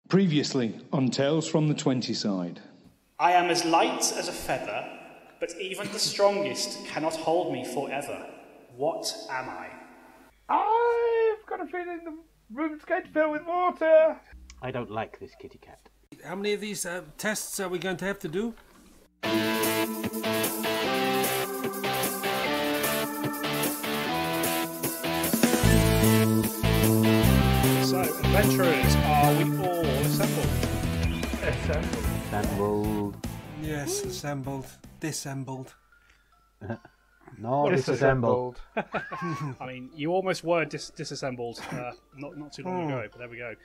Previously on Tales from the 20 side. I am as light as a feather, but even the strongest cannot hold me forever. What am I? I've got a feeling the room's going to fill with water. I don't like this kitty cat. How many of these tests are we going to have to do? So, adventurers, are we all assembled? Assembled. Yes, assembled. Dissembled. No, disassembled. I mean, you almost were disassembled not too long ago, but there we go.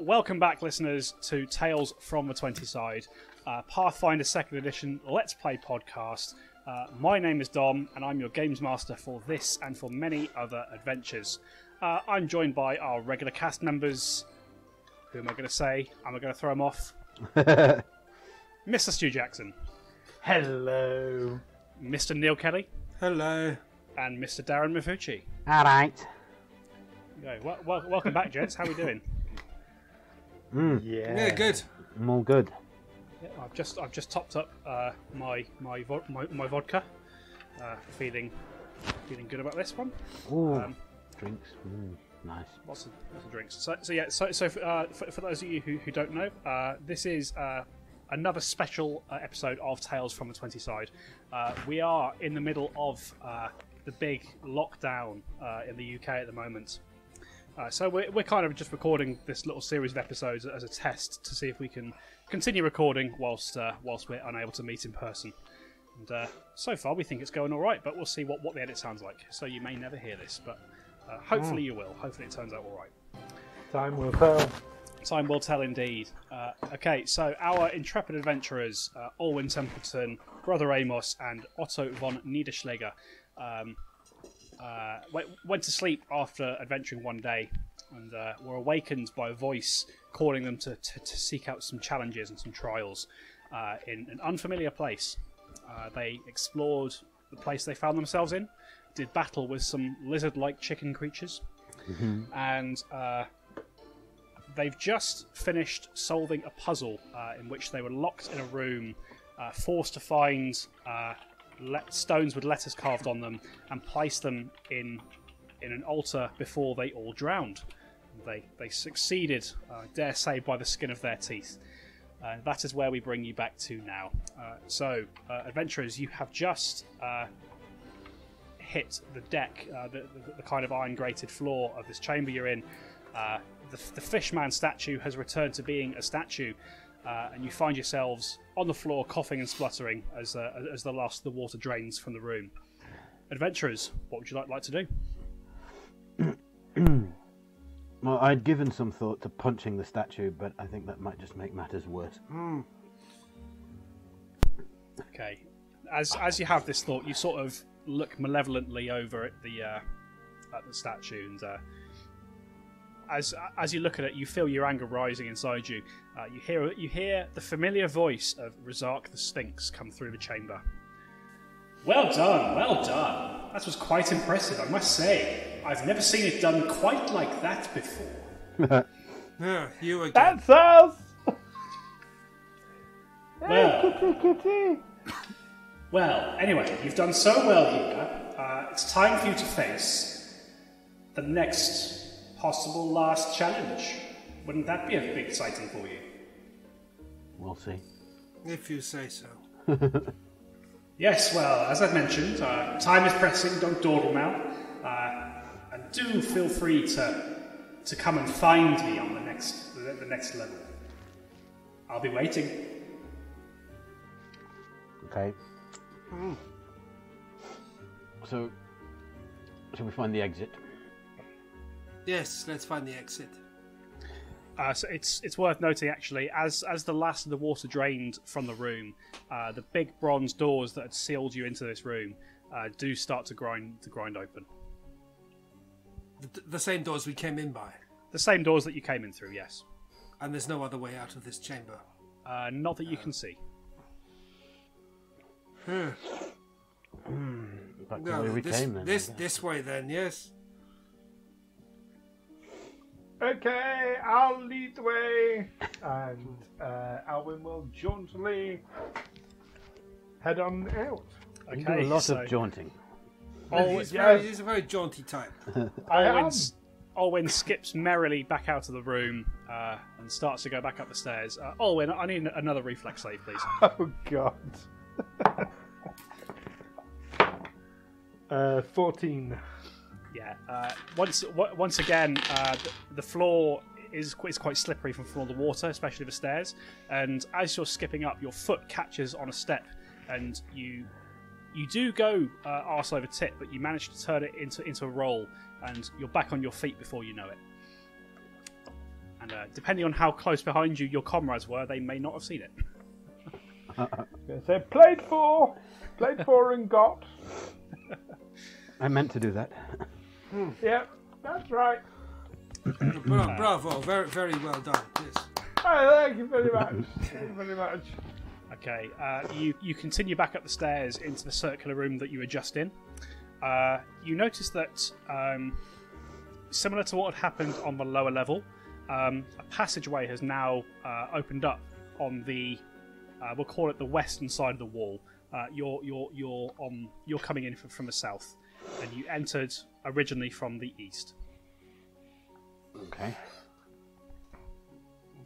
Welcome back, listeners, to Tales from the 20 side, Pathfinder 2nd Edition Let's Play podcast. My name is Dom, and I'm your games master for this and for many other adventures. I'm joined by our regular cast members. Who am I going to say? Am I going to throw them off? Mr. Stu Jackson. Hello. Mr. Neil Kelly. Hello. And Mr. Darren Mafucci. All right. Okay, welcome back, gents. How are we doing? Yeah, good. I'm all good. Yeah, I've just topped up my vodka. Feeling good about this one. Ooh, drinks. Nice. Lots of drinks. So for those of you who don't know, this is another special episode of Tales from the 20 side. We are in the middle of the big lockdown in the UK at the moment. So we're kind of just recording this little series of episodes as a test to see if we can continue recording whilst we're unable to meet in person. And so far we think it's going all right, but we'll see what the edit sounds like. So you may never hear this, but hopefully you will. Hopefully it turns out all right. Time will tell. Time will tell indeed. Okay, so our intrepid adventurers, Alwyn Templeton, Brother Amos, and Otto von Niederschläger, went to sleep after adventuring one day and were awakened by a voice calling them to seek out some challenges and some trials in an unfamiliar place. They explored the place they found themselves in, did battle with some lizard-like chicken creatures, and they've just finished solving a puzzle in which they were locked in a room, forced to find stones with letters carved on them and place them in an altar before they all drowned. They succeeded, dare say, by the skin of their teeth. That is where we bring you back to now. So, adventurers, you have just hit the deck, the kind of iron-grated floor of this chamber you're in. The fishman statue has returned to being a statue, and you find yourselves on the floor coughing and spluttering as the last of the water drains from the room. Adventurers, what would you like to do? Well, I'd given some thought to punching the statue, but I think that might just make matters worse. Okay. As you have this thought, you sort of look malevolently over at the statue, and as you look at it, you feel your anger rising inside you. You hear the familiar voice of Rzark the Sphinx come through the chamber. Well done, well done. That was quite impressive, I must say. I've never seen it done quite like that before. You again. That's us! Well, Kitty. well, anyway, you've done so well here. It's time for you to face the next possible last challenge. Wouldn't that be a bit exciting for you? We'll see. If you say so. Yes, well, as I've mentioned, time is pressing, don't dawdle now. And do feel free to come and find me on the next level. I'll be waiting. Okay. So, shall we find the exit? Yes, let's find the exit. So it's worth noting, actually, as the last of the water drained from the room, the big bronze doors that had sealed you into this room do start to grind open. The same doors we came in by. The same doors that you came in through, yes. And there's no other way out of this chamber. Not that you can see. Back to where we came then. This way then, yes. Okay, I'll lead the way. And Alwyn will jauntily head on out. You do a lot of jaunting. He's a very jaunty type. Alwyn skips merrily back out of the room and starts to go back up the stairs. Alwyn, I need another reflex save, please. Oh, God. 14. Yeah. Once again, the floor is quite slippery from all the water, especially the stairs. And as you're skipping up, your foot catches on a step, and you do go arse over tit, but you manage to turn it into a roll, and you're back on your feet before you know it. And depending on how close behind you your comrades were, they may not have seen it. So played for and got. I meant to do that. Yep, that's right. Bravo, very, very well done. Yes. Oh, thank you very much. Thank you very much. Okay, you continue back up the stairs into the circular room that you were just in. You notice that, similar to what had happened on the lower level, a passageway has now opened up on the, we'll call it the western side of the wall. You're coming in from the south, and you entered originally from the east. Okay.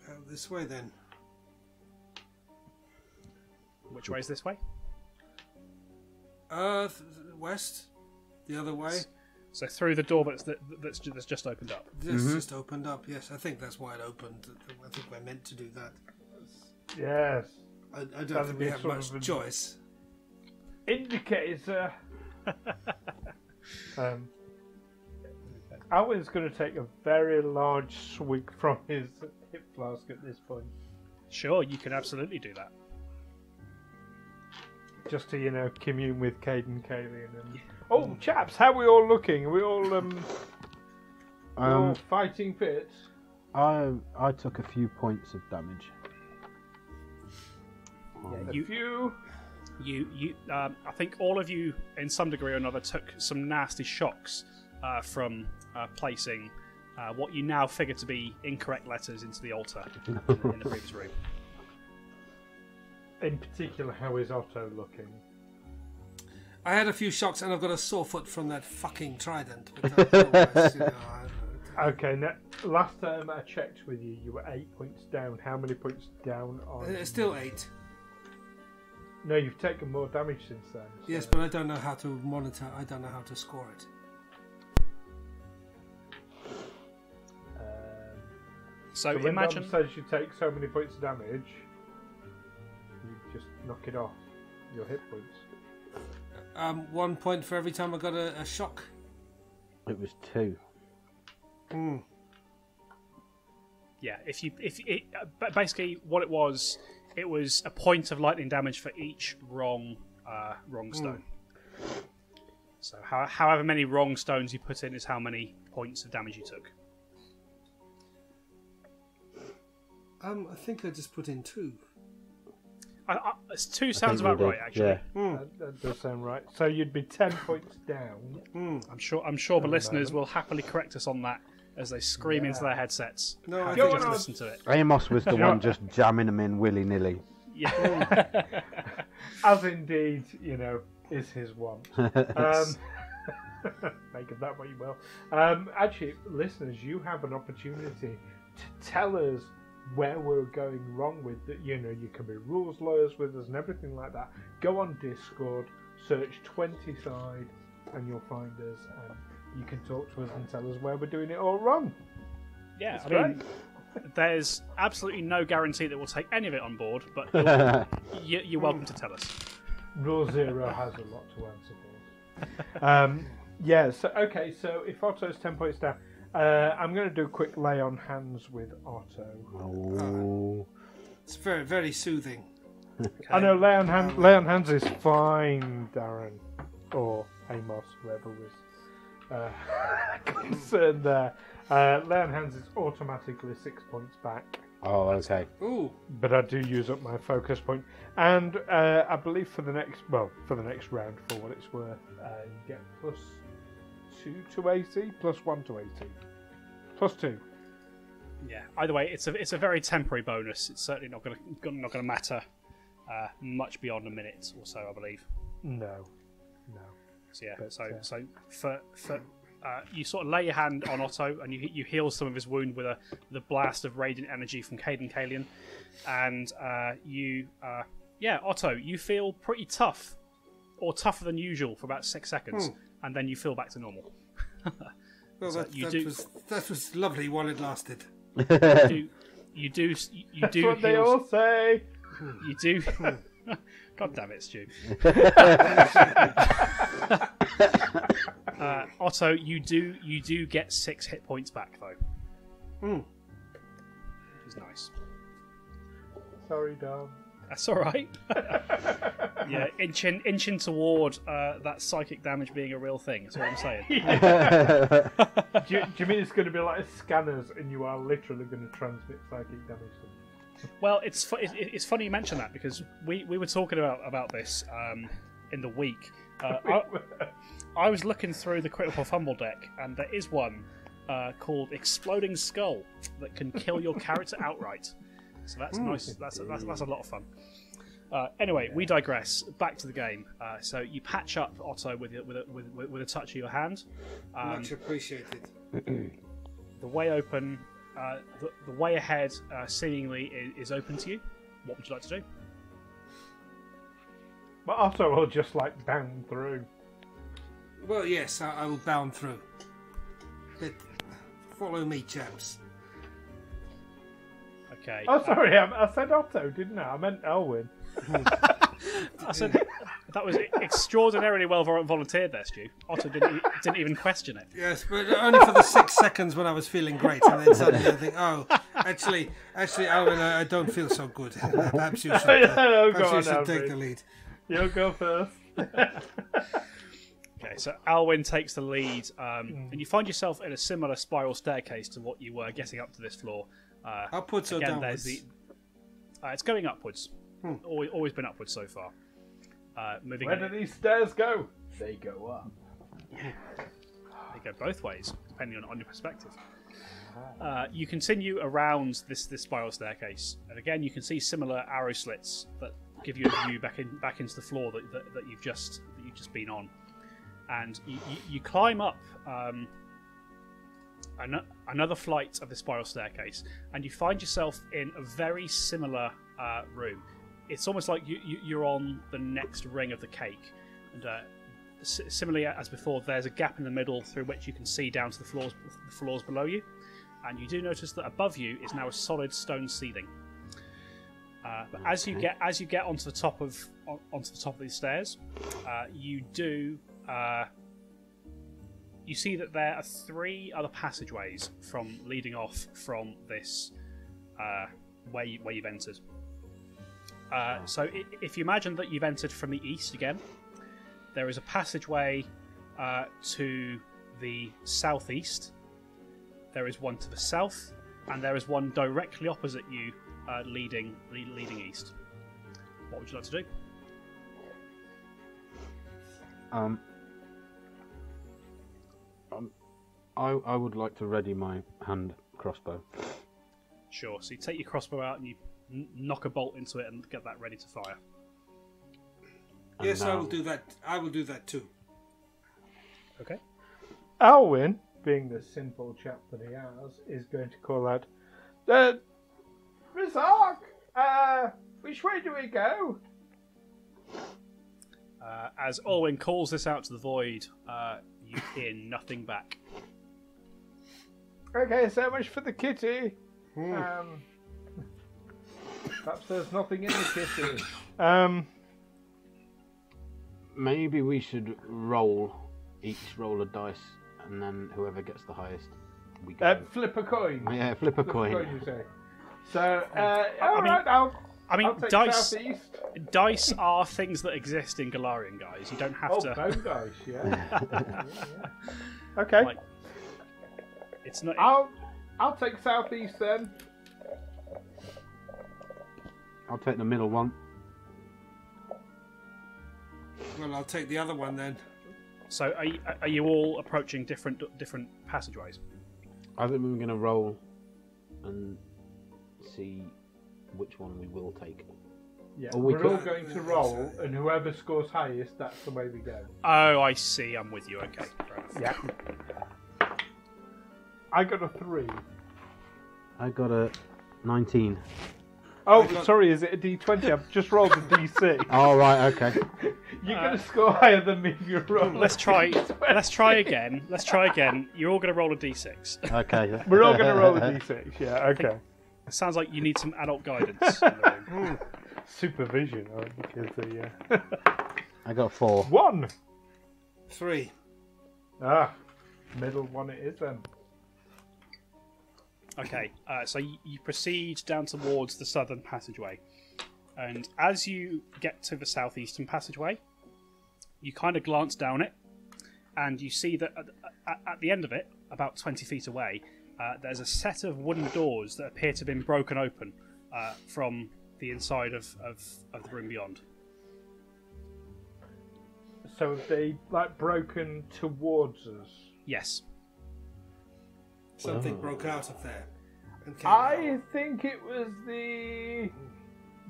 Well, this way then. Which way is this way? West. The other way. So through the door that's just opened up. This just opened up. Yes, I think that's why it opened. I think we're meant to do that. Yes. I don't think we have much choice. Indicator. Alwyn's going to take a very large swig from his hip flask at this point. Sure, you can absolutely do that. Just to, commune with Cade and Kayleen. And... Oh, chaps, how are we all looking? Are we all fighting fit? I took a few points of damage. I think all of you, in some degree or another, took some nasty shocks from placing what you now figure to be incorrect letters into the altar in the previous room. In particular, how is Otto looking? I had a few shocks, and I've got a sore foot from that fucking trident. But otherwise, Okay, now, last time I checked with you, you were 8 points down. How many points down on? Still 8. No, you've taken more damage since then. So... Yes, but I don't know how to monitor. I don't know how to score it. So when imagine Dom says you take so many points of damage, you just knock it off your hit points. 1 point for every time I got a shock. It was 2. Yeah, basically what it was a point of lightning damage for each wrong stone. So however many wrong stones you put in is how many points of damage you took. I think I just put in 2. 2 sounds about right, actually. Yeah. That does sound right. So you'd be 10 points down. I'm sure the listeners will happily correct us on that as they scream into their headsets. No, I just listen to it. Amos was the one just jamming them in willy-nilly. Yeah. As indeed, is his want. Make of that what you will. Actually, listeners, you have an opportunity to tell us where we're going wrong with that. You can be rules lawyers with us and everything like that. Go on Discord, search 20side, and you'll find us, and you can talk to us and tell us where we're doing it all wrong. Yeah, That's great. There's absolutely no guarantee that we'll take any of it on board, but you're welcome to tell us. Rule 0 has a lot to answer for. So if Otto's 10 points down, I'm going to do a quick lay on hands with Otto. Oh. It's very, very soothing. Okay. I know lay on hands is fine, Darren, or Amos, whoever was concerned there. Lay on hands is automatically 6 points back. Oh, okay. Ooh. But I do use up my focus point, and I believe for the next round, for what it's worth, you get +2 to AC, +1 to AC, +2. Yeah. Either way, it's a very temporary bonus. It's certainly not gonna matter much beyond a minute or so, I believe. No. So yeah. But, So for you sort of lay your hand on Otto and you heal some of his wound with the blast of radiant energy from Caden Kalian, and Otto, you feel pretty tough, or tougher than usual for about 6 seconds, and then you feel back to normal. Well, So that was lovely while it lasted. You do. That's what they all say. You do. God damn it, Stu. Otto, you do get 6 hit points back though. Which is nice. Sorry, Dom. That's all right. Yeah, inching toward that psychic damage being a real thing. That's what I'm saying. do you mean it's going to be like scanners, and you are literally going to transmit psychic damage to them? Well, it's funny you mention that, because we were talking about this in the week. I was looking through the Critical Fumble deck, and there is one called Exploding Skull that can kill your character outright. So that's nice. That's a lot of fun. Anyway, we digress. Back to the game. So you patch up Otto with a touch of your hand. Much appreciated. The way open. The way ahead seemingly is open to you. What would you like to do? But Otto will just like bound through. Well, yes, I will bound through. But follow me, chaps. Okay. Oh, sorry, I said Otto, didn't I? I meant Alwyn. I said that was extraordinarily well volunteered there, Stu. Otto didn't even question it. Yes, but only for the 6 seconds when I was feeling great, and then suddenly I think, oh, actually, Alwyn, I don't feel so good. Perhaps you should take the lead. You'll go first. Okay, so Alwyn takes the lead, and you find yourself in a similar spiral staircase to what you were getting up to this floor. Upwards or downwards? It's going upwards. Always been upwards so far. Moving. Where do these stairs go? They go up. They go both ways, depending on your perspective. You continue around this spiral staircase, and again you can see similar arrow slits that give you a view back into the floor that you've just been on, and you climb up another flight of the spiral staircase, and you find yourself in a very similar room. It's almost like you're on the next ring of the cake, and similarly as before, there's a gap in the middle through which you can see down to the floors below you, and you do notice that above you is now a solid stone ceiling. But as you get onto the top of these stairs, you see that there are 3 other passageways leading off from this where you've entered. So if you imagine that you've entered from the east again, there is a passageway to the southeast. There is one to the south, and there is one directly opposite you, leading east. What would you like to do? I would like to ready my hand crossbow. Sure. So you take your crossbow out and you knock a bolt into it and get that ready to fire. Yes, I will do that. I will do that too. Okay. Alwyn, being the simple chap that he is going to call out, Rzark, which way do we go? As Alwyn calls this out to the void, you hear nothing back. Okay, so much for the kitty. Perhaps there's nothing in the kitty. Maybe we should each roll a dice, and then whoever gets the highest, we go. Flip a coin. Yeah, flip a coin. You say. So, I'll take dice. southeast. Dice are things that exist in Galarian, guys. You don't have to. Bone dice, yeah. Okay. Like, it's not. I'll take southeast then. I'll take the middle one. Well, I'll take the other one then. So, are you all approaching different passageways? I think we were going to roll and see which one we will take. Yeah, Or we we're could- all going to roll, and whoever scores highest, that's the way we go. Oh, I see. I'm with you. Okay, fair enough. Yeah. I got a 3. I got a 19. Oh, sorry, is it a D20? I've just rolled a D6. Oh, right, okay. You're going to score higher than me if you roll. Let's try. Let's try again. Let's try again. You're all going to roll a d6. Okay. We're all going to roll a D6. Yeah, okay. It sounds like you need some adult guidance. In the room. Supervision. Oh, the kids are, yeah. I got 4. 1. 3. Ah, middle one it is then. Okay, so you proceed down towards the southern passageway, and as you get to the southeastern passageway, you kind of glance down it, and you see that at the end of it, about 20 feet away, there's a set of wooden doors that appear to have been broken open from the inside of the room beyond. So have they like broken towards us? Yes. Something broke out of there. And came I out. think it was the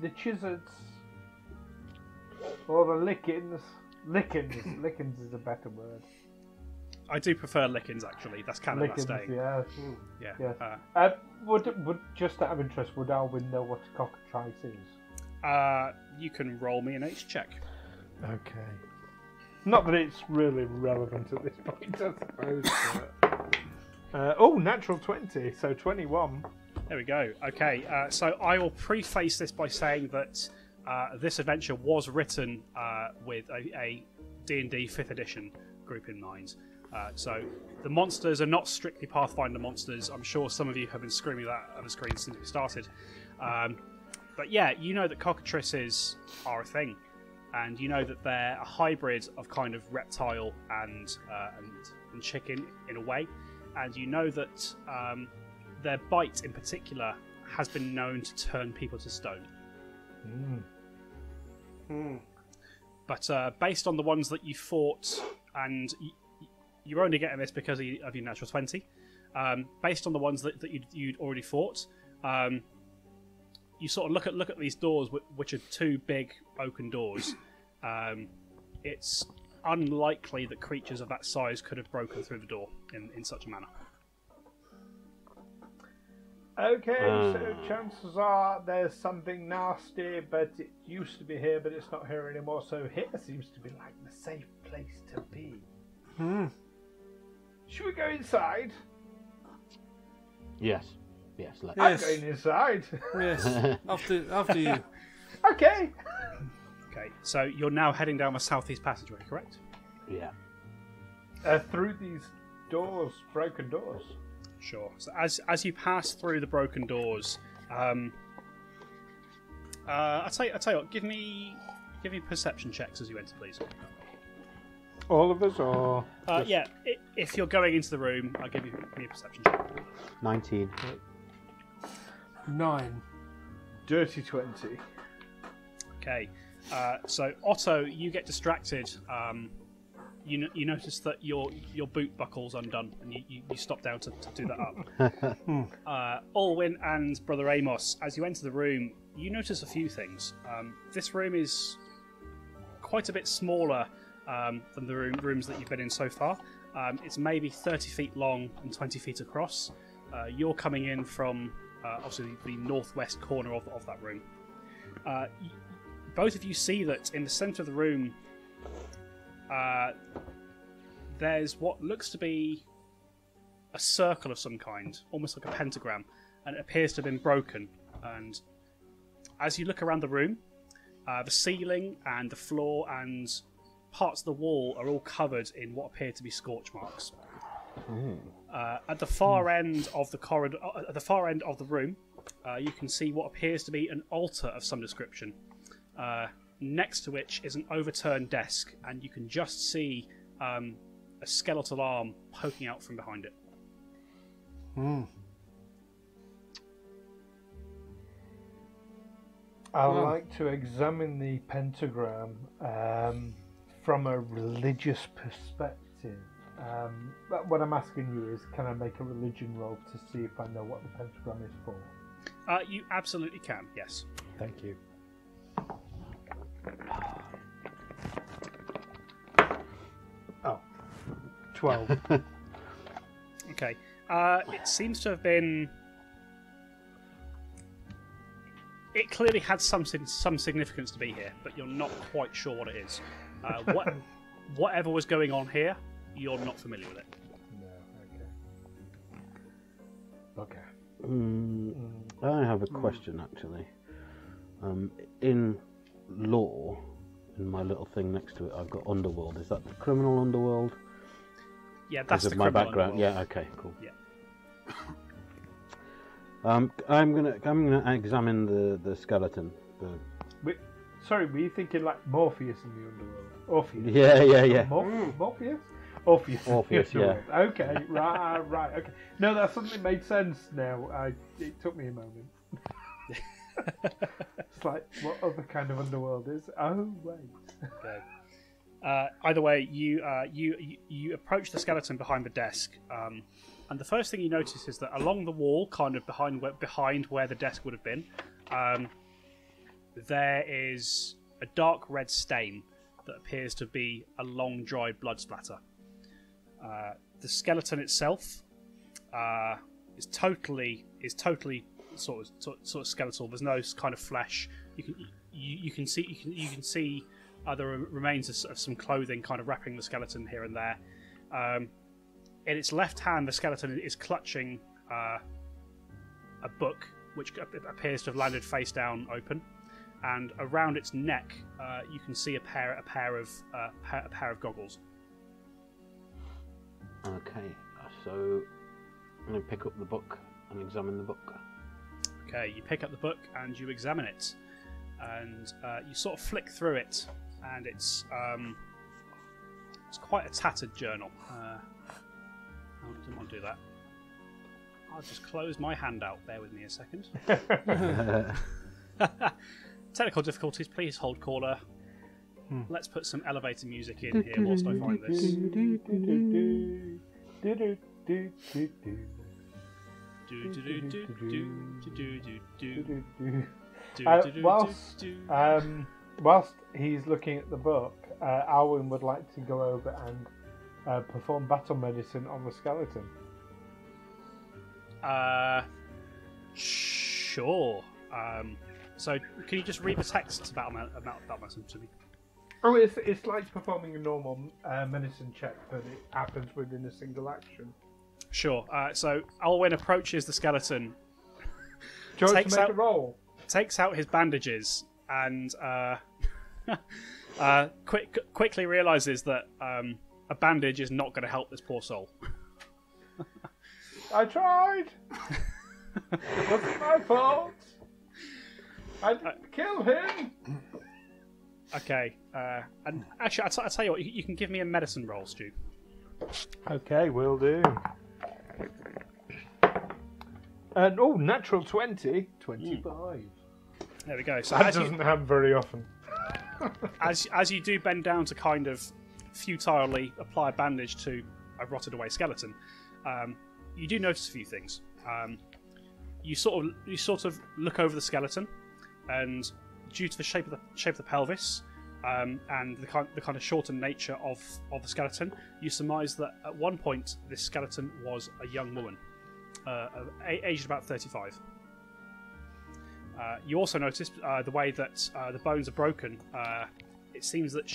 Chisards or the Lickens. Lickens is a better word. I do prefer Lickens, actually. That's kind of Lickens, staying. yeah. Yeah. Yes. Would just out of interest, would Alwyn know what a cockatrice is? You can roll me an H check. Okay. Not that it's really relevant at this point, I suppose. But... natural 20, so 21. There we go. Okay, so I will preface this by saying that this adventure was written with a D&D 5th edition group in mind. So the monsters are not strictly Pathfinder monsters. I'm sure some of you have been screaming that on the screen since we started. But yeah, you know that cockatrices are a thing. And you know that they're a hybrid of kind of reptile and chicken in a way. And you know that their bite in particular has been known to turn people to stone. But based on the ones that you fought, and you're only getting this because of your natural 20, based on the ones that you'd already fought, you sort of look at these doors, which are 2 big oaken doors. It's unlikely that creatures of that size could have broken through the door in such a manner. Okay, so chances are there's something nasty, but it used to be here, but it's not here anymore, so here seems to be like the safe place to be. Should we go inside? Yes. Yes, let's. Yes. I'm going inside. Yes. After you. Okay. Okay, so you're now heading down the southeast passageway, correct? Yeah. Through these doors, broken doors. Sure. So as you pass through the broken doors, I'll tell you what. Give me perception checks as you enter, please. All of us, or Yeah. If you're going into the room, I'll give you a perception check. 19. 9. dirty 20? Okay. So Otto, you get distracted. You notice that your boot buckle's undone, and you stop down to do that up. Alwyn and Brother Amos, as you enter the room, you notice a few things. This room is quite a bit smaller than the rooms that you've been in so far. It's maybe 30 feet long and 20 feet across. You're coming in from obviously the northwest corner of that room. Both of you see that in the centre of the room there's what looks to be a circle of some kind, almost like a pentagram, and it appears to have been broken. And as you look around the room, the ceiling and the floor and parts of the wall are all covered in what appear to be scorch marks. At the far end of the corridor, at the far end of the room, you can see what appears to be an altar of some description. Next to which is an overturned desk, and you can just see a skeletal arm poking out from behind it. I like to examine the pentagram from a religious perspective. But what I'm asking you is, can I make a religion roll to see if I know what the pentagram is for? You absolutely can, yes. Thank you. Oh, 12. Okay. It seems to have been... It clearly had some significance to be here, but you're not quite sure what it is. Whatever was going on here, you're not familiar with it. No, okay. I have a question, actually. In law, in my little thing next to it, I've got underworld. Is that the criminal underworld? Yeah, that's the my criminal background. underworld. Yeah. Okay. Cool. Yeah. I'm gonna examine the skeleton. Sorry, were you thinking like Morpheus in the underworld? Orpheus? Yeah. Morpheus? Orpheus, yeah. Okay, right, okay. No, that suddenly made sense now. It took me a moment. It's like, what other kind of underworld is? Oh, wait. Okay. Either way, you approach the skeleton behind the desk, and the first thing you notice is that along the wall, kind of behind where the desk would have been, there is a dark red stain that appears to be a long, dry blood splatter. The skeleton itself is totally sort of skeletal. There's no kind of flesh. You can see the remains of some clothing kind of wrapping the skeleton here and there. In its left hand, the skeleton is clutching a book, which appears to have landed face down, open, and around its neck, you can see a pair of goggles. Okay, so I'm going to pick up the book and examine the book. Okay, you pick up the book and you examine it, and you sort of flick through it, and it's quite a tattered journal. I didn't want to do that. I'll just close my hand out. Bear with me a second. Technical difficulties, please hold caller. Let's put some elevator music in here whilst I find this. Whilst he's looking at the book, Alwyn would like to go over and perform battle medicine on the skeleton. Sure. So, can you just read the text about medicine to me? Oh, it's like performing a normal medicine check, but it happens within a single action. Sure. So, Alwyn approaches the skeleton. Do you want to make a roll? Takes out his bandages and quickly realizes that a bandage is not going to help this poor soul. I tried. It wasn't my fault. I didn't kill him. Okay. And actually, I'll tell you what. You can give me a medicine roll, Stu. Okay, will do. And natural 20, 25. There we go. So That doesn't happen very often. as you do bend down to kind of futilely apply a bandage to a rotted away skeleton, you do notice a few things. You sort of look over the skeleton, and due to the shape of the pelvis and the kind of shortened nature of the skeleton, you surmise that at one point this skeleton was a young woman, aged about 35. You also notice the way that the bones are broken. It seems that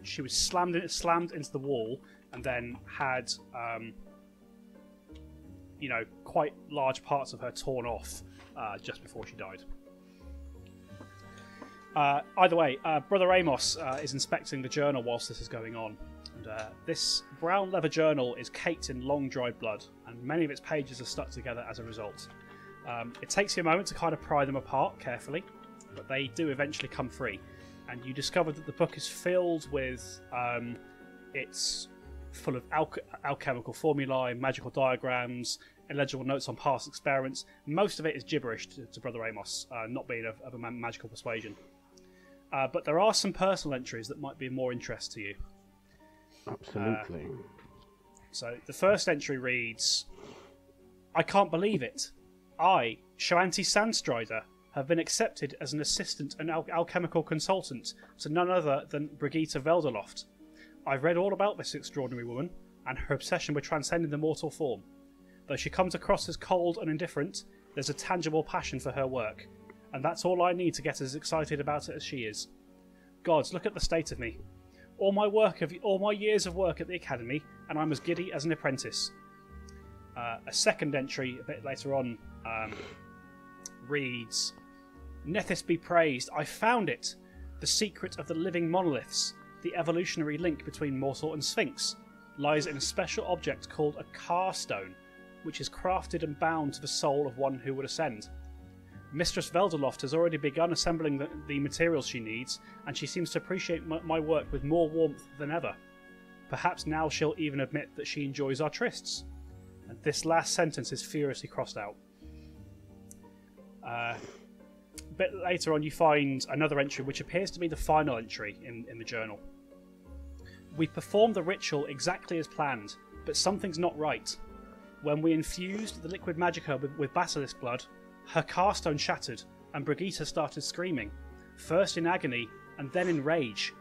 she was slammed into the wall and then had quite large parts of her torn off just before she died. Either way, Brother Amos is inspecting the journal whilst this is going on. And, this brown leather journal is caked in long dried blood, and many of its pages are stuck together as a result. It takes you a moment to kind of pry them apart carefully, but they do eventually come free. And you discover that the book is filled with it's full of alchemical formulae, magical diagrams, illegible notes on past experiments. Most of it is gibberish to Brother Amos, not being of a magical persuasion. But there are some personal entries that might be of more interest to you. Absolutely. So the first entry reads, I can't believe it. I, Shoanti Sandstrider, have been accepted as an assistant and alchemical consultant to none other than Brigitte Velderloft. I've read all about this extraordinary woman and her obsession with transcending the mortal form. Though she comes across as cold and indifferent, there's a tangible passion for her work, and that's all I need to get as excited about it as she is. Gods, look at the state of me. All my years of work at the academy, and I'm as giddy as an apprentice. A second entry a bit later on reads, Nethys be praised, I found it! The secret of the living monoliths, the evolutionary link between mortal and sphinx, lies in a special object called a carstone, which is crafted and bound to the soul of one who would ascend. Mistress Velderloft has already begun assembling the materials she needs, and she seems to appreciate my work with more warmth than ever. Perhaps now she'll even admit that she enjoys our trysts. And this last sentence is furiously crossed out. A bit later on you find another entry which appears to be the final entry in the journal. We performed the ritual exactly as planned, but something's not right. When we infused the liquid magicka with basilisk blood, her carstone shattered, and Brigitte started screaming, first in agony and then in rage.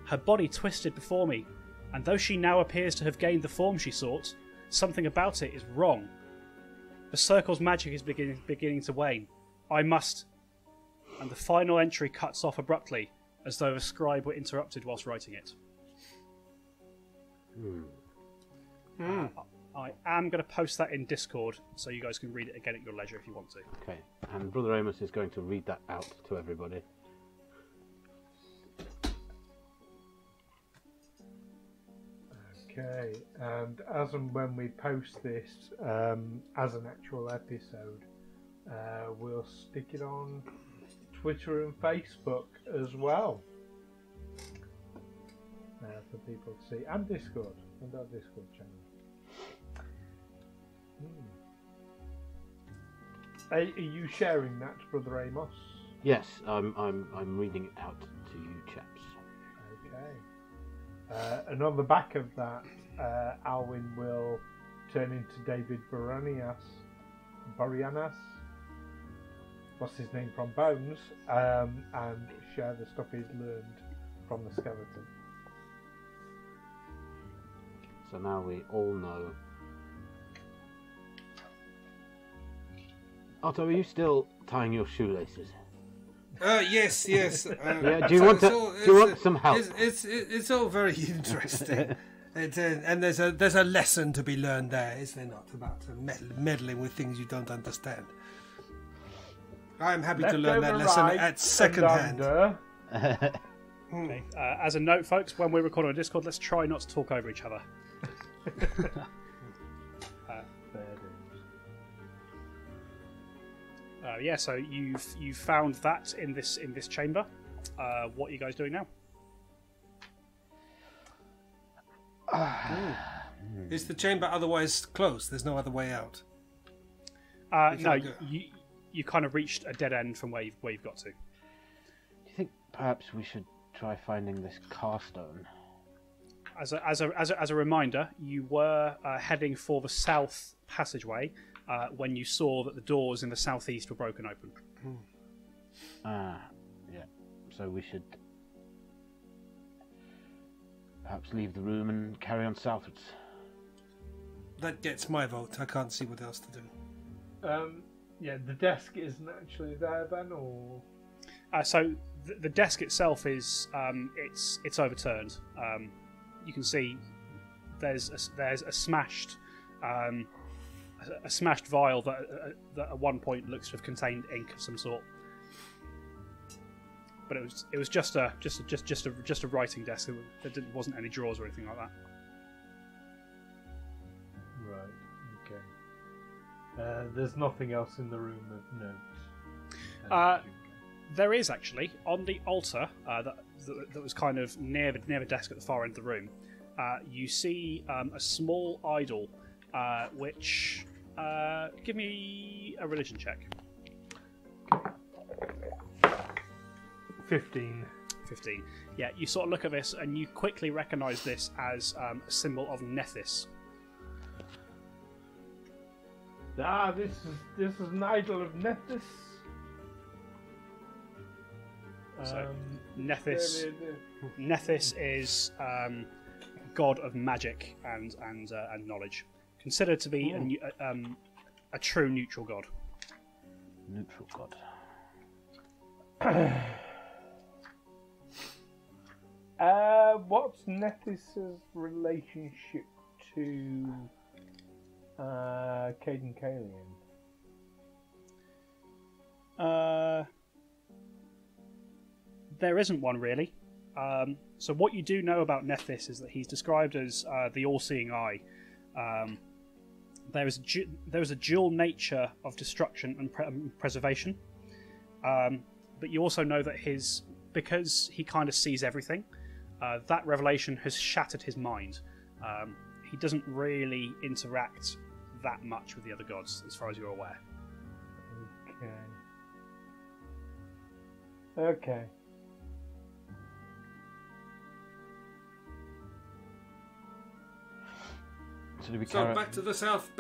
Her body twisted before me, and though she now appears to have gained the form she sought, something about it is wrong. The circle's magic is beginning to wane. I must... And the final entry cuts off abruptly, as though a scribe were interrupted whilst writing it. I am going to post that in Discord, so you guys can read it again at your leisure if you want to. Okay, and Brother Amos is going to read that out to everybody. Okay, and as and when we post this as an actual episode, we'll stick it on Twitter and Facebook as well for people to see, and Discord, and our Discord channel. Are you sharing that, Brother Amos? Yes, I'm reading it out to you chaps. Okay. And on the back of that, Alwyn will turn into David Boreanaz. What's his name from Bones? And share the stuff he's learned from the skeleton. So now we all know. Otto, are you still tying your shoelaces? Yes. Yeah. Do you want some help? It's all very interesting. And there's a lesson to be learned there, is there not, about meddling with things you don't understand. I'm happy to learn that lesson at second hand. Okay. As a note, folks, when we record on Discord, let's try not to talk over each other. Yeah, so you've found that in this chamber. What are you guys doing now? Is the chamber otherwise closed? There's no other way out. No, you kind of reached a dead end from where you've got to. Do you think perhaps we should try finding this carstone? As a reminder, you were heading for the south passageway when you saw that the doors in the southeast were broken open. Yeah. So we should perhaps leave the room and carry on southwards. That gets my vote. I can't see what else to do. Yeah, the desk isn't actually there then, or... So the desk itself is it's overturned. You can see there's a smashed vial that at one point looks to have contained ink of some sort. But it was just a writing desk. There wasn't any drawers or anything like that. Right. Okay. There's nothing else in the room of note. There is actually on the altar that was kind of near the desk at the far end of the room. You see a small idol, which give me a religion check. 15. Yeah, you sort of look at this and you quickly recognise this as a symbol of Nethys. This is an idol of Nethys. So, Nethys is god of magic and knowledge, considered to be a true neutral god. Neutral god. What's Nethys' relationship to Caden Kalian? There isn't one really. So what you do know about Nethys is that he's described as the all-seeing eye. There is a dual nature of destruction and preservation. But you also know that because he kind of sees everything, that revelation has shattered his mind. He doesn't really interact that much with the other gods, as far as you're aware. Okay. So back to the south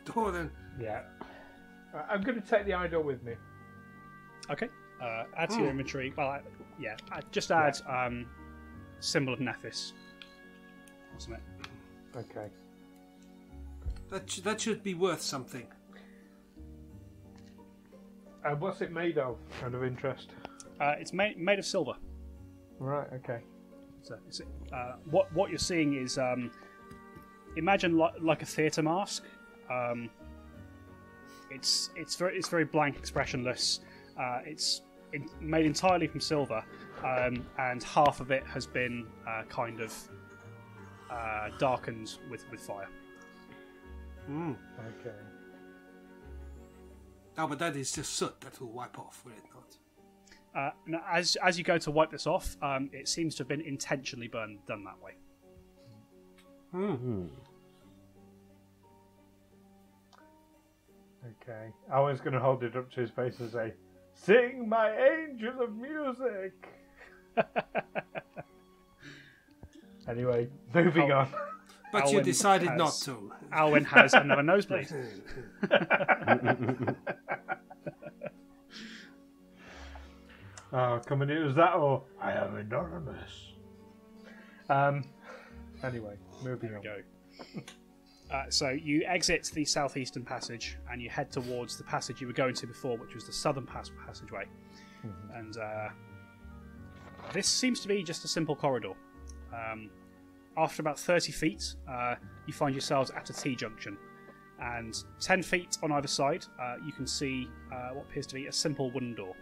door then. Yeah. I'm going to take the idol with me. Okay. Add to your inventory. Well, just add symbol of Nethys. Wasn't it? Okay. That should be worth something. What's it made of? Out of interest. It's made of silver. Right. Okay. So what you're seeing is imagine like a theatre mask. It's very blank, expressionless. It's made entirely from silver, and half of it has been kind of darkened with fire. Okay. Oh, but that is just soot that will wipe off, will it not? Now, as you go to wipe this off, it seems to have been intentionally done that way. Okay. I was going to hold it up to his face and say, "Sing my angel of music." Anyway, moving on. But Alwyn you decided not to. Alwyn has another nosebleed. Oh, come on, it was that or I am anonymous. Anyway, moving on. Go. So you exit the southeastern passage and you head towards the passage you were going to before, which was the southern passageway. And this seems to be just a simple corridor. After about 30 feet, you find yourselves at a T-junction. And 10 feet on either side, you can see what appears to be a simple wooden door.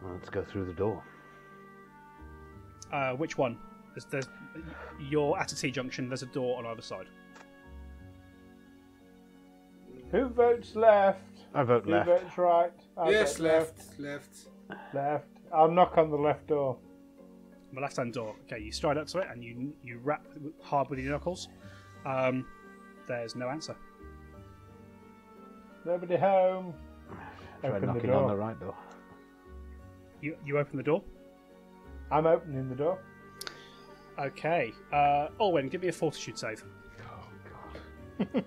Well, let's go through the door. Which one? You're at a T-junction, there's a door on either side. Who votes left? I vote Who left. votes right? I Yes, vote left. Left. I'll knock on the left door. The left-hand door. Okay, you stride up to it and you rap hard with your knuckles. There's no answer. Nobody home. Try Open the knocking door. on the right door. You open the door. I'm opening the door. Okay. Alwyn, give me a fortitude save. Oh, God.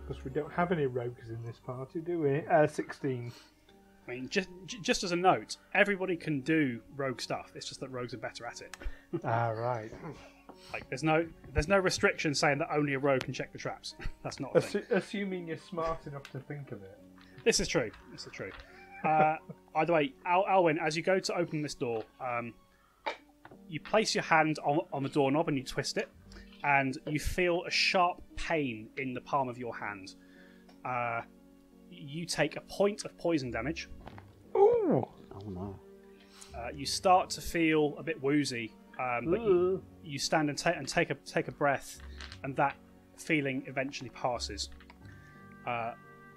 Because we don't have any rogues in this party, do we? 16. I mean, just as a note, everybody can do rogue stuff. It's just that rogues are better at it. Right. Like, there's no restriction saying that only a rogue can check the traps. That's not a thing. Assuming you're smart enough to think of it. This is true. Either way, Alwyn, as you go to open this door, you place your hand on the doorknob and you twist it, and you feel a sharp pain in the palm of your hand. You take a point of poison damage. Ooh! Oh no. You start to feel a bit woozy, but you stand and take a breath, and that feeling eventually passes.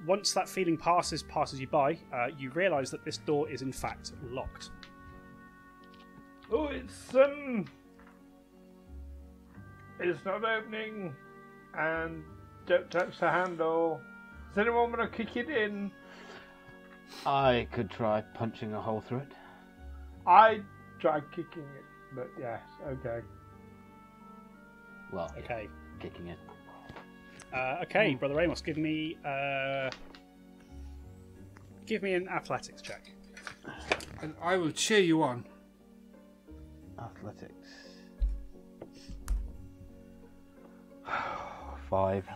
Once that feeling passes you by, you realise that this door is in fact locked. Oh, it's not opening, and don't touch the handle. Does anyone want to kick it in? I could try punching a hole through it. I tried kicking it. But yes, okay. Well, Okay. kicking it. Okay, Brother Amos, give me an athletics check. And I will cheer you on. Athletics. 5.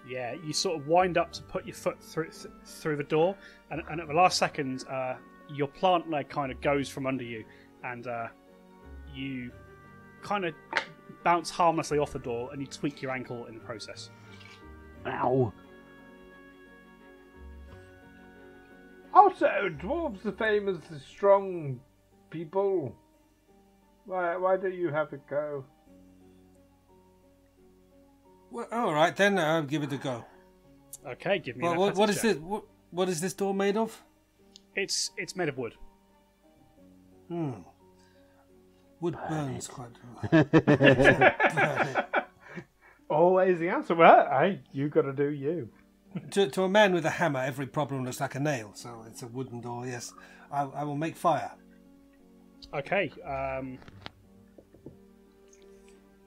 Yeah, you sort of wind up to put your foot through the door, and at the last second, your plant leg kind of goes from under you, and you kind of bounce harmlessly off the door, and you tweak your ankle in the process. Ow! Also, dwarves are famous as strong people. Why do you have to go? Well, all right, then I'll give it a go. Okay, give me an Well, what athletics is check. it? What is this door made of? It's made of wood. Wood burns quite. Always the answer. Well, you got to do you. To a man with a hammer, every problem looks like a nail. So it's a wooden door. Yes, I will make fire. Okay.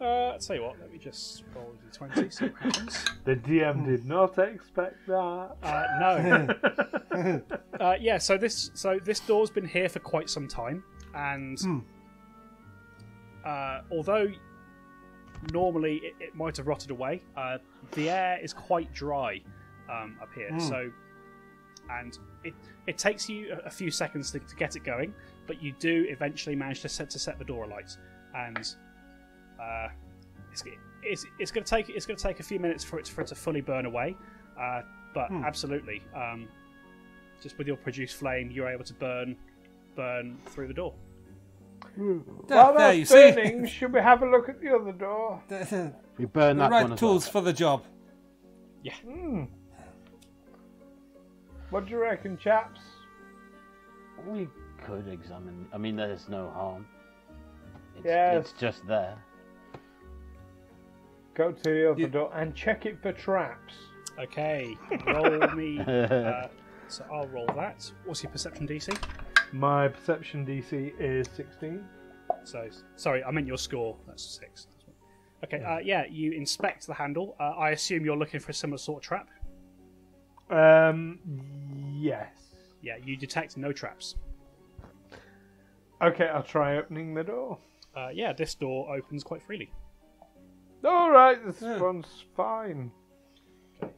I'll tell you what. Let me just roll the 20. See what happens. The DM did not expect that. No. Yeah. So this door's been here for quite some time, and although normally it might have rotted away, the air is quite dry up here. So, and it takes you a few seconds to get it going, but you do eventually manage to set the door alight, and it's going to take a few minutes for it to fully burn away, but absolutely, just with your produced flame, you're able to burn through the door. While There that's you see. burning, should we have a look at the other door? We burn The that one right as tools well. for the job. Yeah. What do you reckon, chaps? We could examine. I mean, there's no harm. Yes. It's just there. Go to the other door and check it for traps. Okay. Roll me. So I'll roll that. What's your perception DC? My perception DC is 16. So sorry, I meant your score. That's 6. Okay. Yeah. You inspect the handle. I assume you're looking for a similar sort of trap. Yes. Yeah. You detect no traps. Okay, I'll try opening the door. Yeah. This door opens quite freely. All right, this one's fine. Okay.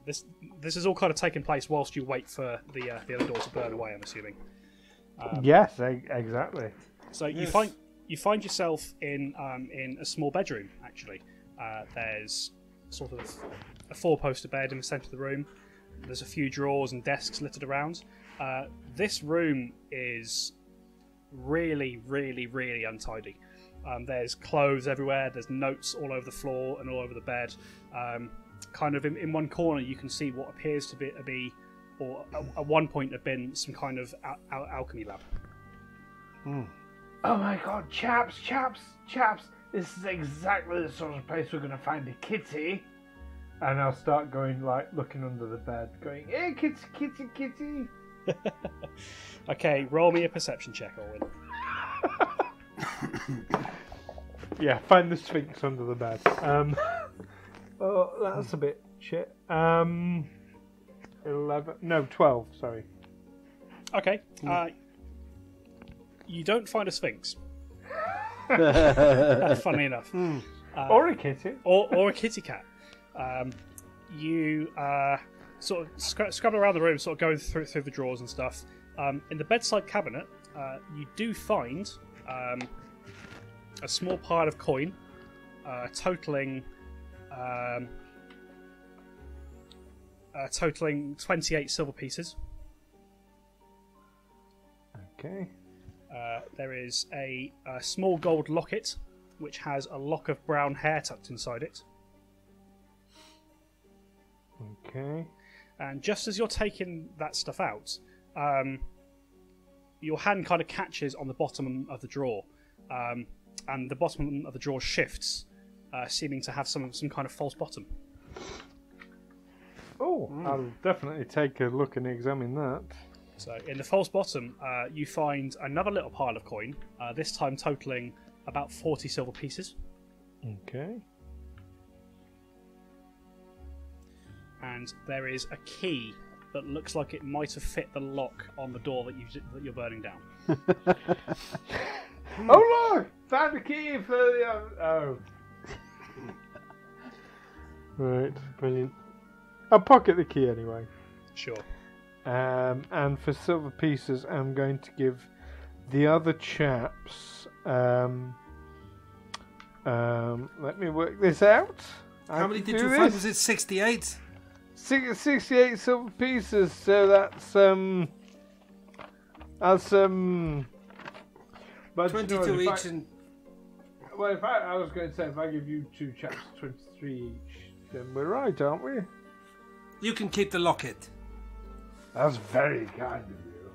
This is all kind of taking place whilst you wait for the other door to burn away. I'm assuming. Yes, exactly. So Yes. you find yourself in a small bedroom. Actually, there's sort of a 4-poster bed in the centre of the room. There's a few drawers and desks littered around. This room is really, really, really untidy. There's clothes everywhere. There's notes all over the floor and all over the bed. Kind of in one corner, you can see what appears to be or at one point have been some kind of alchemy lab. Oh my god, chaps! This is exactly the sort of place we're going to find a kitty. And I'll start going, like, looking under the bed, going, hey, kitty. Okay, roll me a perception check, Alwyn. Yeah, find the Sphinx under the bed. Oh, that's a bit shit. 12, sorry. Okay, you don't find a sphinx. Funnily enough. Or a kitty. Or a kitty cat. You sort of scrabble around the room, sort of going through the drawers and stuff. In the bedside cabinet, you do find a small pile of coin, totaling 28 silver pieces. Okay. There is a small gold locket, which has a lock of brown hair tucked inside it. Okay. And just as you're taking that stuff out, your hand kind of catches on the bottom of the drawer, and the bottom of the drawer shifts, seeming to have some kind of false bottom. Oh, I'll definitely take a look and examine that. So in the false bottom, you find another little pile of coin. This time totaling about 40 silver pieces. Okay. And there is a key that looks like it might have fit the lock on the door that you're burning down. Oh look! Found a key for the. Oh. Right, brilliant. I'll pocket the key anyway. Sure. And for silver pieces, I'm going to give the other chaps. Let me work this out. How many did you find? Was it 68? 68 silver pieces. So that's But 22 each. And well, if I was going to say, if I give you two chaps 23 each, then we're right, aren't we? you can keep the locket. That's very kind of you.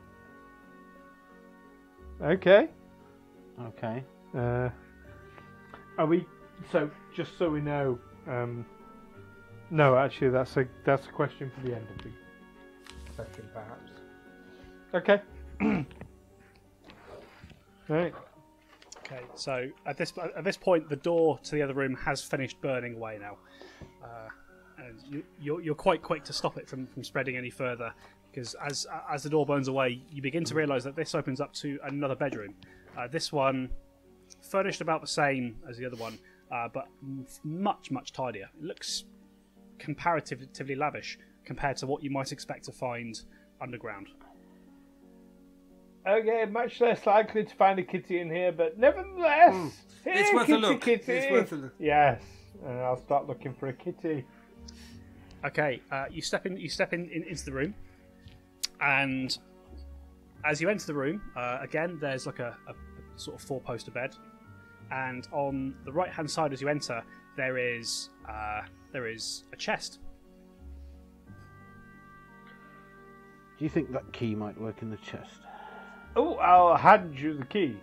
Okay. Okay. Are we? So just so we know. No, actually, that's a question for the end of the session, perhaps. Okay. Right. Okay, so at this point, the door to the other room has finished burning away now, and you're quite quick to stop it from spreading any further, because as the door burns away, you begin to realise that this opens up to another bedroom. This one, furnished about the same as the other one, but much tidier. It looks comparatively lavish compared to what you might expect to find underground. Okay, much less likely to find a kitty in here, but nevertheless, here, It's worth kitty, a look. kitty. It's worth a look. Yes, and I'll start looking for a kitty. Okay, you step into the room, and as you enter the room, again, there's like a sort of four-poster bed, and on the right-hand side as you enter, there is a chest. Do you think that key might work in the chest? Oh, I'll hand you the key.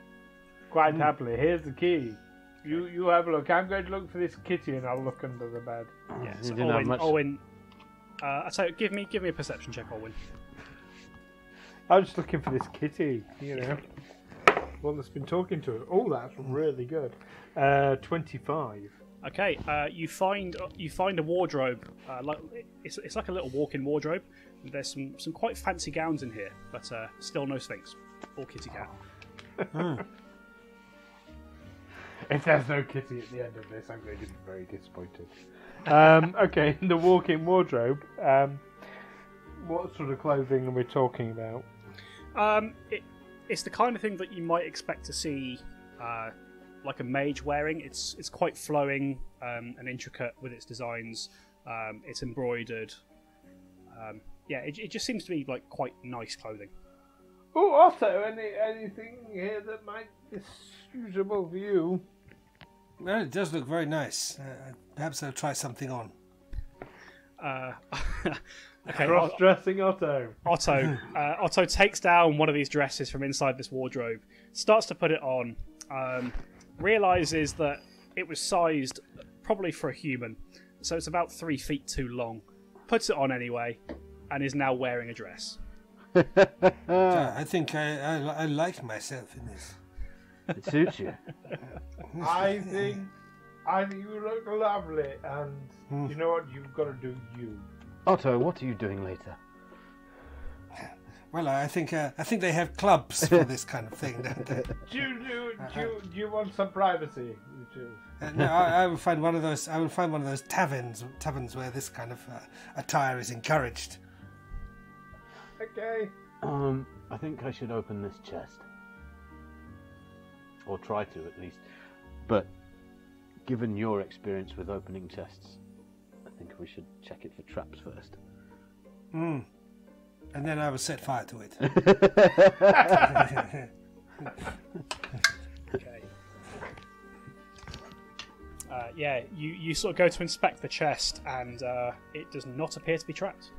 Quite happily. Here's the key. You have a look. I'm going to look for this kitty, and I'll look under the bed. Yes, You didn't have much. Alwyn. So give me a perception check, Alwyn. I'm just looking for this kitty. You know, one that's been talking to her. Oh, that's really good. 25. Okay, you find a wardrobe. Like it's like a little walk-in wardrobe. There's some quite fancy gowns in here, but still no Sphinx or kitty cat. If there's no kitty at the end of this, I'm going to be very disappointed. Okay, the walk-in wardrobe. What sort of clothing are we talking about? It's the kind of thing that you might expect to see, like a mage wearing. It's quite flowing and intricate with its designs. It's embroidered. Yeah, it just seems to be like quite nice clothing. Oh, Otto, anything here that might be suitable for you? Well, it does look very nice. Perhaps I'll try something on. Okay, Cross-dressing Otto. Otto takes down one of these dresses from inside this wardrobe, starts to put it on, realizes that it was sized probably for a human, so it's about 3 feet too long. Puts it on anyway, and is now wearing a dress. I think I like myself in this. It suits you. I think you look lovely, and you know what? You've got to do you. Otto, what are you doing later? Well, I think they have clubs for this kind of thing, don't they? Do you want some privacy? No, I will find one of those. I will find one of those taverns where this kind of attire is encouraged. Okay. I think I should open this chest. Or try to, at least. But, given your experience with opening chests, I think we should check it for traps first. And then I will set fire to it. Okay. Yeah, you sort of go to inspect the chest, and it does not appear to be trapped.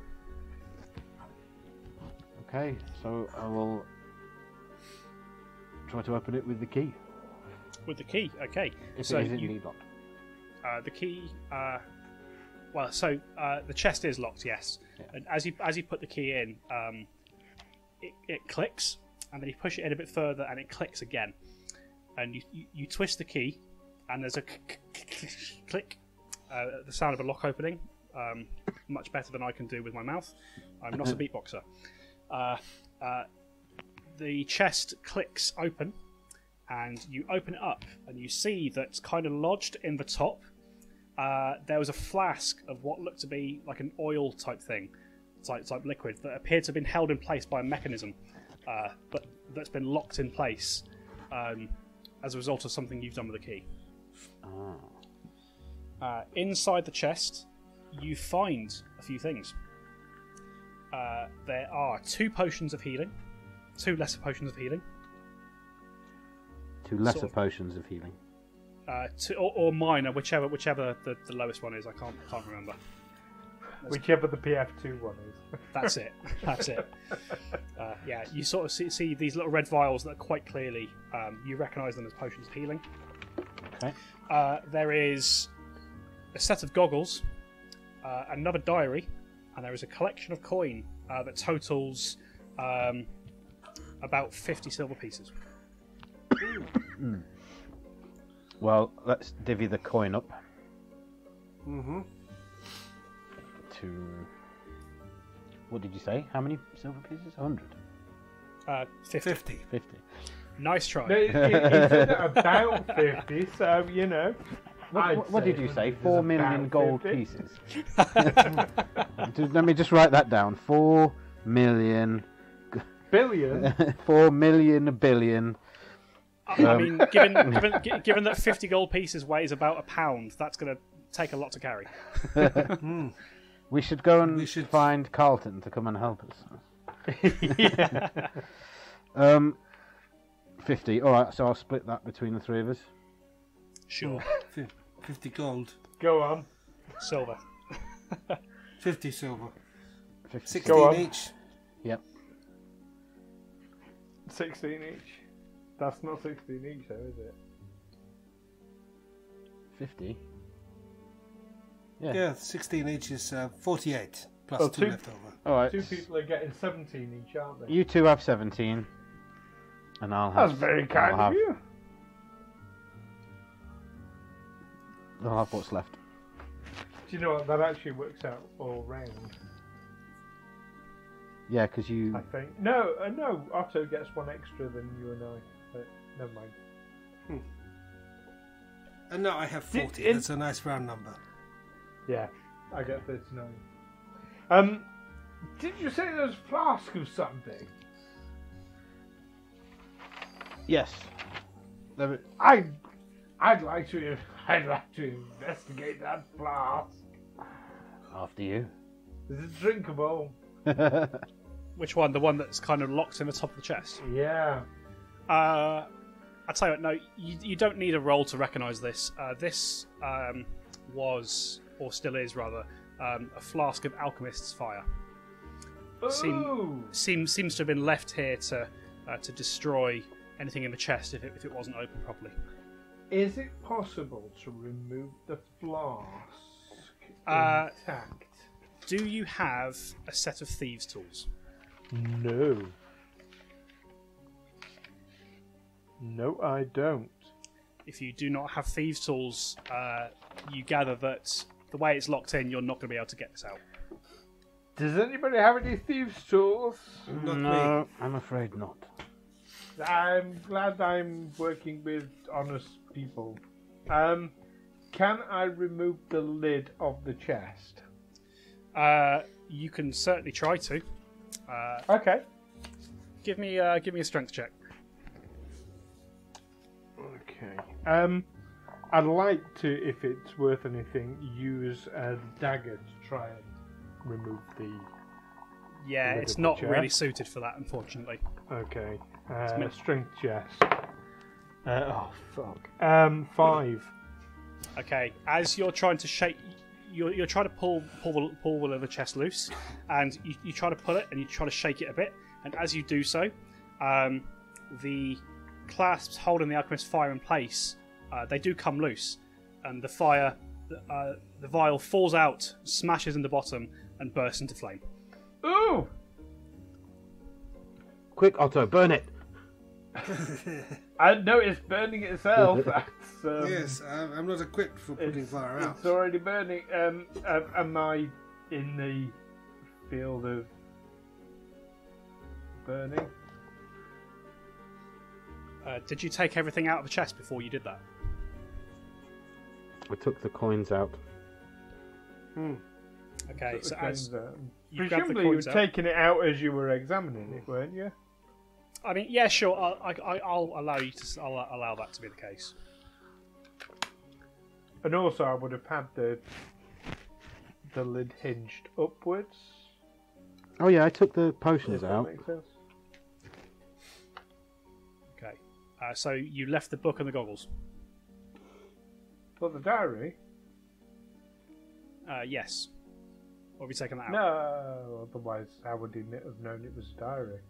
Okay, so I will try to open it with the key. With the key, okay. If So it is indeed locked. the key. The chest is locked, yes. Yeah. And as you put the key in, it clicks, and then you push it in a bit further, and it clicks again. And you twist the key, and there's a click, the sound of a lock opening. Much better than I can do with my mouth. I'm not a beatboxer. The chest clicks open, and you open it up, and you see that kind of lodged in the top, there was a flask of what looked to be like an oil type thing, type liquid, that appeared to have been held in place by a mechanism, but that's been locked in place as a result of something you've done with the key. Inside the chest, you find a few things. There are 2 potions of healing, 2 lesser potions of healing. 2 lesser potions of healing. Or minor, whichever the lowest one is. I can't remember. Whichever the PF2 one is. That's it. That's it. Yeah, you sort of see these little red vials that are quite clearly, you recognise them as potions of healing. Okay. There is a set of goggles, another diary, and there is a collection of coin that totals about 50 silver pieces. Well, let's divvy the coin up. Mm-hmm. To... What did you say? How many silver pieces? 100? 50. 50. Nice try. No, he said about 50, so, you know. What did you say? 4 million gold 50. pieces. Let me just write that down. 4 million... Billion? 4 million billion... I mean, given that 50 gold pieces weighs about a pound, that's going to take a lot to carry. We should go and find Carlton to come and help us. Yeah. 50. All right, so I'll split that between the 3 of us. Sure. 50 gold. Go on. Silver. 50 silver. 50. 16 each. Yep. 16 each. That's not 16 each, though, is it? 50? Yeah, 16 each is 48, plus 2 left over. All right. 2 people are getting 17 each, aren't they? You 2 have 17. And I'll have... That's very kind of you. I'll have what's left. Do you know what? That actually works out all round. Yeah, because you... I think. No, Otto gets 1 extra than you and I. But never mind. And now I have 40. That's a nice round number. Yeah, I get 39. Did you say there was a flask of something? Yes. I'd like to investigate that flask. After you. Is it drinkable? Which one? The one that's kind of locked in the top of the chest? Yeah. I tell you what, no, you don't need a roll to recognise this. This was, or still is rather, a flask of alchemist's fire. Seems to have been left here to destroy anything in the chest if it wasn't open properly. Is it possible to remove the flask intact? Do you have a set of thieves' tools? No. No, I don't. If you do not have thieves' tools, you gather that the way it's locked in, you're not going to be able to get this out. Does anybody have any thieves' tools? No, I'm afraid not. I'm glad I'm working with honest people. Can I remove the lid of the chest? You can certainly try to. Okay. Give me a strength check. Okay. I'd like to, if it's worth anything, use a dagger to try and remove the... Yeah, it's not really suited for that, unfortunately. Okay. Strength chest. Oh, fuck. 5. Okay, as you're trying to shake... You're trying to pull the leather chest loose, and you try to pull it, and you try to shake it a bit, and as you do so, the clasps holding the alchemist's fire in place, they do come loose, and the fire, the vial falls out, smashes in the bottom, and bursts into flame. Ooh! Quick, Otto, burn it. I know it's burning itself. Yes, I'm not equipped for putting fire out. It's already burning. Am I in the field of burning? Did you take everything out of the chest before you did that? I took the coins out. Okay, so as you grabbed the presumably you were coins out, taking it out as you were examining it, weren't you? I mean, yeah, sure. I'll allow you to. I'll allow that to be the case. And also, I would have had the lid hinged upwards. Oh yeah, I took the If potions that out. makes sense. Okay, so you left the book and the goggles. For the diary? Yes. Or have you taken that out? No, otherwise how would he have known it was a diary?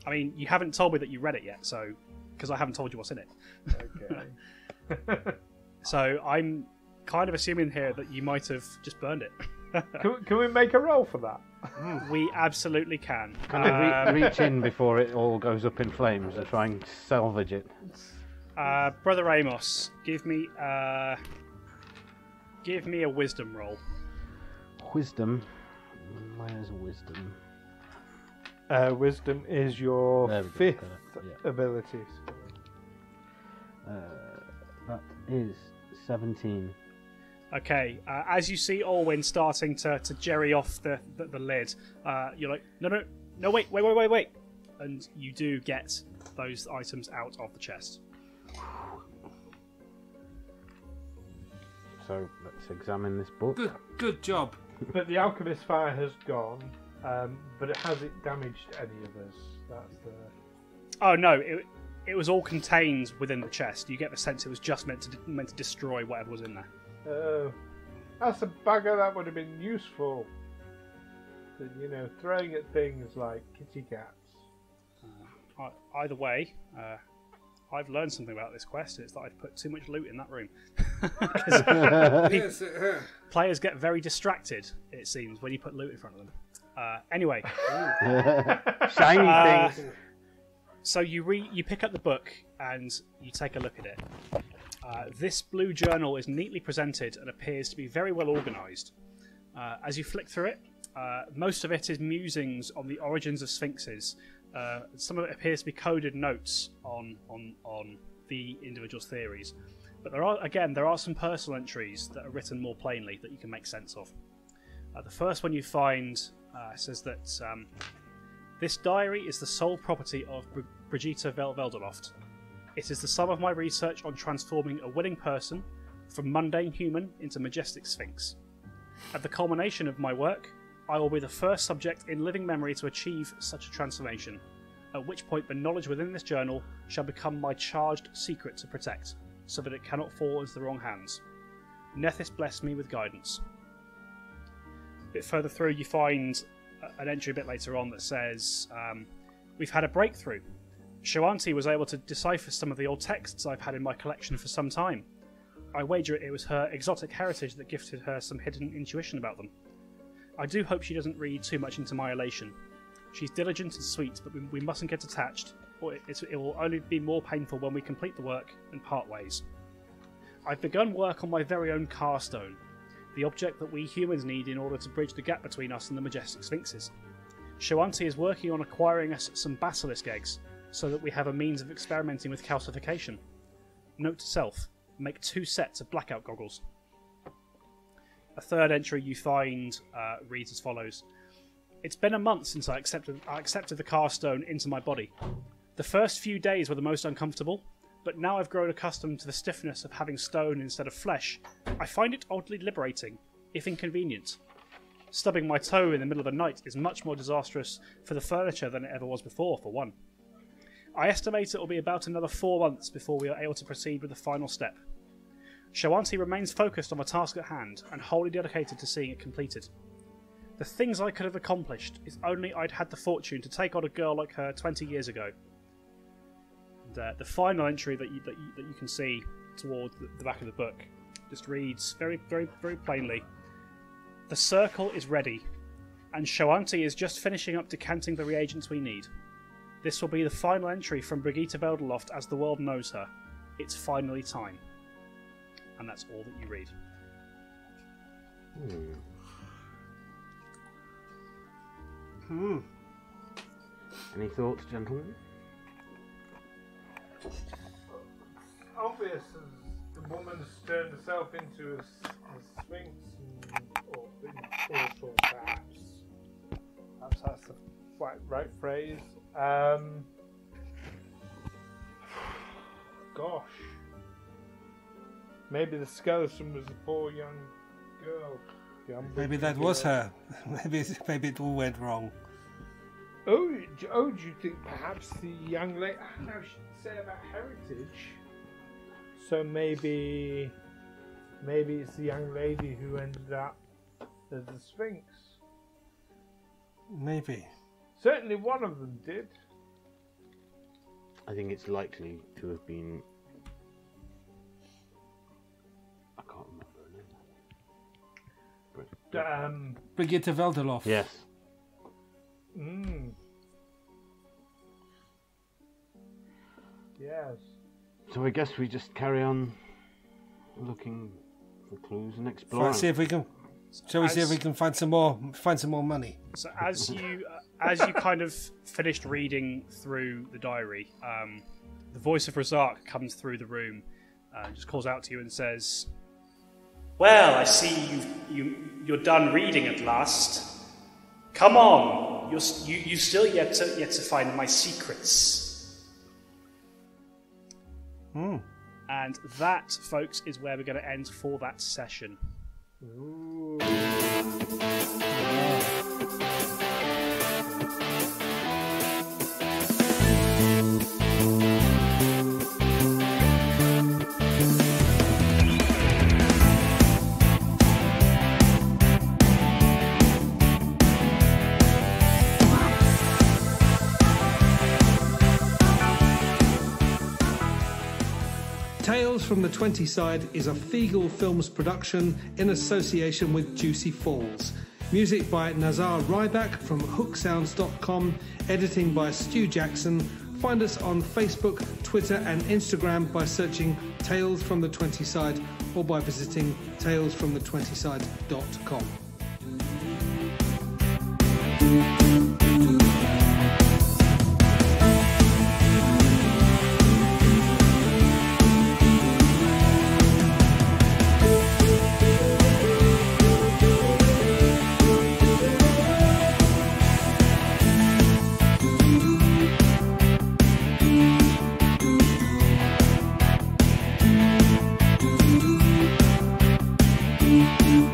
I mean, you haven't told me that you read it yet, so because I haven't told you what's in it. Okay. So I'm kind of assuming here that you might have just burned it. Can we make a roll for that? We absolutely can. Can I reach in before it all goes up in flames and try and salvage it? Brother Amos, give me a wisdom roll. Wisdom. Where's wisdom? Wisdom is your There we go, fifth got it, yeah. ability. That is 17. Okay, as you see Alwyn starting to jerry off the lid, you're like, no, wait, and you do get those items out of the chest. So let's examine this book. Good job. But the alchemist fire has gone. But has it damaged any of us? That's the. Oh no, it was all contained within the chest. You get the sense it was just meant to destroy whatever was in there. Oh, that's a bugger. That would have been useful. But, throwing at things like kitty cats. Either way, I've learned something about this quest. It's that I've put too much loot in that room. Yes, Players get very distracted, it seems, when you put loot in front of them. Anyway, Shiny things. so you pick up the book and you take a look at it. This blue journal is neatly presented and appears to be very well organised. As you flick through it, most of it is musings on the origins of sphinxes. Some of it appears to be coded notes on the individual's theories. But there are some personal entries that are written more plainly that you can make sense of. The first one you find says that this diary is the sole property of Brigitte Veldeloft. It is the sum of my research on transforming a willing person from mundane human into majestic sphinx. At the culmination of my work, I will be the first subject in living memory to achieve such a transformation, at which point the knowledge within this journal shall become my charged secret to protect, so that it cannot fall into the wrong hands. Nethys bless me with guidance. A bit further through you find an entry a bit later on that says, we've had a breakthrough. Shoanti was able to decipher some of the old texts I've had in my collection for some time. I wager it was her exotic heritage that gifted her some hidden intuition about them. I do hope she doesn't read too much into my elation. She's diligent and sweet, but we mustn't get attached, or it will only be more painful when we complete the work and part ways. I've begun work on my very own Carstone, the object that we humans need in order to bridge the gap between us and the majestic sphinxes. Shoanti is working on acquiring us some basilisk eggs, so that we have a means of experimenting with calcification. Note to self, make 2 sets of blackout goggles. A third entry you find reads as follows. It's been a month since I accepted the Carstone into my body. The first few days were the most uncomfortable, but now I've grown accustomed to the stiffness of having stone instead of flesh. I find it oddly liberating, if inconvenient. Stubbing my toe in the middle of the night is much more disastrous for the furniture than it ever was before, for one. I estimate it will be about another 4 months before we are able to proceed with the final step. Shoanti remains focused on the task at hand and wholly dedicated to seeing it completed. The things I could have accomplished if only I'd had the fortune to take on a girl like her 20 years ago. And, the final entry that you can see toward the back of the book just reads very, very, very plainly. The circle is ready. and Shoanti is just finishing up decanting the reagents we need. This will be the final entry from Brigitte Veldeloft as the world knows her. It's finally time. And that's all that you read. Any thoughts, gentlemen? Obvious as the woman's turned herself into a sphinx, or portal, perhaps. Perhaps that's the right phrase. Gosh. Maybe the skeleton was a poor young girl. Maybe that was her. Maybe it all went wrong. Oh, do you think perhaps the young lady... I don't know, she didn't say about heritage. So maybe it's the young lady who ended up as the Sphinx. Maybe. Certainly one of them did. I think it's likely to have been... I can't remember her name. Brigitte Veldeloft. Yes. Yes. So I guess we just carry on looking for clues and exploring. See if we can. Shall we see if we can find some more money? So as you kind of finished reading through the diary, the voice of Rzark comes through the room, just calls out to you and says, "Well, I see you're done reading at last. Come on, you still yet to find my secrets." And that, folks, is where we're going to end for that session. Ooh. Tales from the 20 Side is a Feagle Films production in association with Juicy Falls. Music by Nazar Ryback from hooksounds.com. Editing by Stu Jackson. Find us on Facebook, Twitter and Instagram by searching Tales from the 20 Side or by visiting talesfromthe20side.com.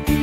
You